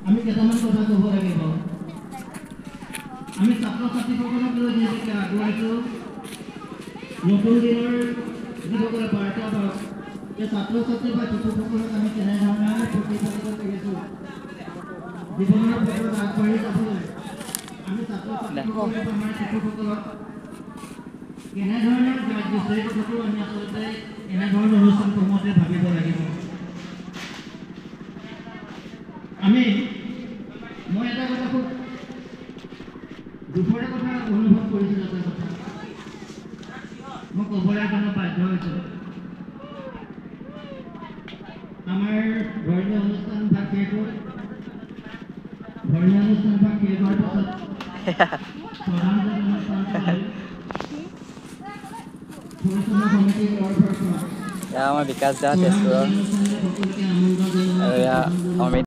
আমি কেইটামান কথা ক'ব লাগিব আমি ছাত্ৰ ছাত্ৰীসকলক লৈ যেনেকৈ আগুৱাইছোঁ নতুন দিনৰ যিসকলে বাৰ্তা পাওক এই ছাত্ৰ ছাত্ৰী বা শিশুসকলক আমি কেনেধৰণে প্ৰতিপালিত কৰিছোঁ জীৱনৰ পথত আগবাঢ়ি যাবলৈ আমি ছাত্ৰ ছাত্ৰীসকলক আমাৰ শিশুসকলক কেনেধৰণৰ গাইড দিছোঁ এই কথাটো আমি আচলতে এনেধৰণৰ অনুষ্ঠানসমূহতে ভাবিব লাগিব মই এটা কথা খুব দুখৰে কথা অনুভৱ কৰিছিলোঁ এটা কথা মই ক'বলৈ কাৰণে বাধ্য হৈছোঁ আমাৰ ধৰ্মীয় অনুষ্ঠান ভাগ শেষ হ'ল ধৰ্মীয় অনুষ্ঠান ভাগ শেষ হোৱাৰ পাছত প্ৰধান অনুষ্ঠান পৰিচালনা সমিতিৰ তৰফৰ পৰা আমাৰ বিকাশ দা তেজপুৰৰ আৰু